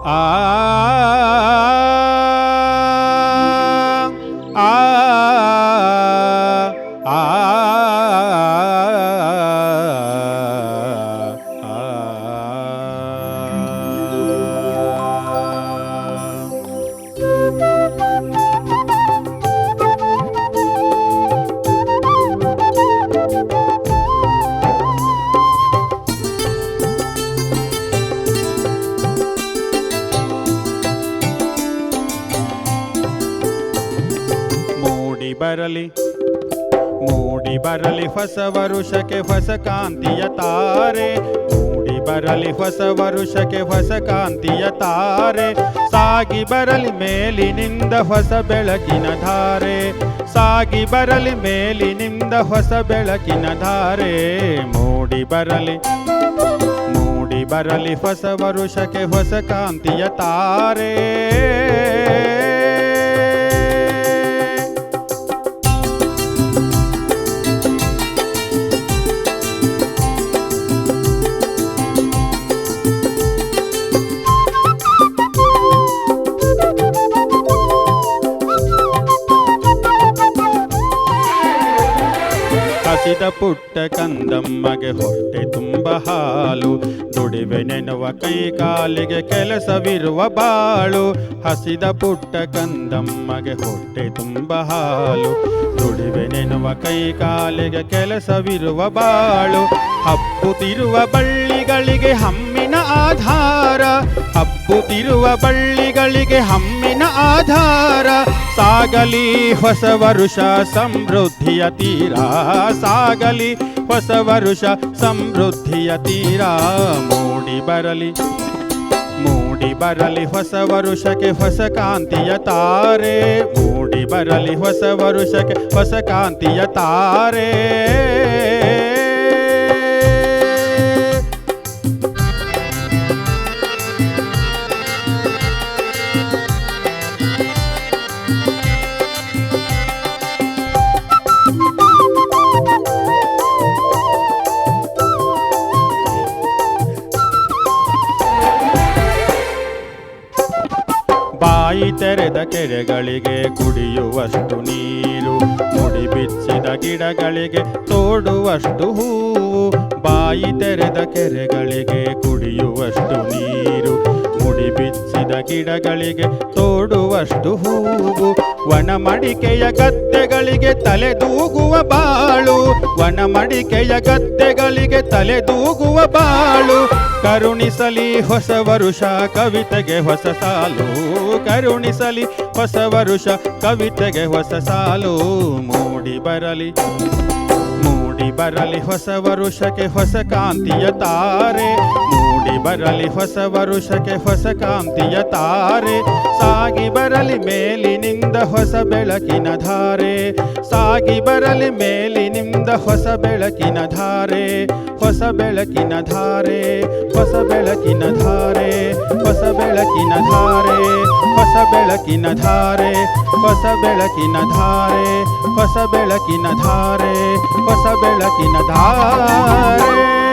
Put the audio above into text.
ಆ ಆ ಆ ಮೂಡಿ ಬರಲಿ ಹೊಸ ವರುಷಕ್ಕೆ ಹೊಸ ಕಾಂತಿಯ ತಾರೆ. ಮೂಡಿ ಬರಲಿ ಹೊಸ ವರುಷಕ್ಕೆ ಹೊಸ ಕಾಂತಿಯ ತಾರೆ. ಸಾಗಿ ಬರಲಿ ಮೇಲಿನಿಂದ ಹೊಸ ಬೆಳಕಿನ ಧಾರೆ. ಸಾಗಿ ಬರಲಿ ಮೇಲಿನಿಂದ ಹೊಸ ಬೆಳಕಿನ ಧಾರೆ. ಮೂಡಿ ಬರಲಿ ಹೊಸ ವರುಷಕ್ಕೆ ಹೊಸ ಕಾಂತಿಯ ತಾರೆ. ಹಸಿದ ಪುಟ್ಟ ಕಂದಮ್ಮಗೆ ಹೊಟ್ಟೆ ತುಂಬ ಹಾಲು. ದುಡಿವೆ ನೆನುವ ಕೈ ಕಾಲಿಗೆ ಕೆಲಸವಿರುವ ಬಾಳು. ಹಸಿದ ಪುಟ್ಟ ಕಂದಮ್ಮಗೆ ಹೊಟ್ಟೆ ತುಂಬ ಹಾಲು. ದುಡಿವೆ ನೆನುವ ಕೈ ಕಾಲಿಗೆ ಕೆಲಸವಿರುವ ಬಾಳು. ಹಬ್ಬುತ್ತಿರುವ ಬಳ್ಳಿಗಳಿಗೆ ಹಮ್ಮಿನ ಆಧಾರ. ಹಬ್ಬುತ್ತಿರುವ ಬಳ್ಳಿಗಳಿಗೆ ಹಮ್ಮಿನ ಆಧಾರ. ಸಾಗಲಿ ಹೊಸ ವರುಷ ಸಮೃದ್ಧಿಯ ತೀರ. ಸಾಗಲಿ ಹೊಸ ವರುಷ ಸಮೃದ್ಧಿಯ ತೀರ. ಮೂಡಿ ಬರಲಿ ಹೊಸ ವರುಷಕ್ಕೆ ಹೊಸ ಕಾಂತಿಯ ತಾರೆ. ಮೂಡಿ ಬರಲಿ ಹೊಸ ವರುಷಕ್ಕೆ ಹೊಸ ಕಾಂತಿಯ ತಾರೆ. ಬಾಯಿ ತೆರೆದ ಕೆರೆಗಳಿಗೆ ಕುಡಿಯುವಷ್ಟು ನೀರು. ಮುಡಿ ಬಿಚ್ಚಿದ ಗಿಡಗಳಿಗೆ ತೋಡುವಷ್ಟು ಹೂವು. ಬಾಯಿ ತೆರೆದ ಕೆರೆಗಳಿಗೆ ಕುಡಿಯುವಷ್ಟು ನೀರು. ಮುಡಿ ಬಿಚ್ಚಿದ ಗಿಡಗಳಿಗೆ ತೋಡುವಷ್ಟು ಹೂವು. ವನಮಡಿಕೆಯ ಗದ್ದೆಗಳಿಗೆ ತಲೆದೂಗುವ ಬಾಳು. ವನಮಡಿಕೆಯ ಗದ್ದೆಗಳಿಗೆ ತಲೆದೂಗುವ ಬಾಳು. ಕರುಣಿಸಲಿ ಹೊಸ ವರುಷ ಕವಿತೆಗೆ ಹೊಸ ಸಾಲು. ಕರುಣಿಸಲಿ ಹೊಸ ವರುಷ ಕವಿತೆಗೆ ಹೊಸ ಸಾಲು. ಮೂಡಿ ಬರಲಿ ಹೊಸ ವರುಷಕ್ಕೆ ಹೊಸ ಕಾಂತಿಯ ತಾರೆ. ಮೂಡಿ ಬರಲಿ ಹೊಸ ವರುಷಕ್ಕೆ ಹೊಸ ಕಾಂತಿಯ ತಾರೆ. ಸಾಗಿ ಬರಲಿ ಮೇಲಿನಿಂದ ಹೊಸ ಬೆಳಕಿನ ಧಾರೆ. ಸಾಗಿ ಬರಲಿ ಮೇಲಿನಿಂದ ಹೊಸ ಬೆಳಕಿನ ಧಾರೆ. ಹೊಸ ಬೆಳಕಿನ ಧಾರೆ. ಹೊಸ ಬೆಳಕಿನ ಧಾರೆ. ಹೊಸ ಬೆಳಕಿನ ಧಾರೆ. ಹೊಸ ಬೆಳಕಿನ ಧಾರೆ. ಹೊಸ ಬೆಳಕಿನ ಧಾರೆ. ಹೊಸ ಬೆಳಕಿನ ಧಾರೆ. ಹೊಸ ಬೆಳಕಿನ ಧಾರೆ.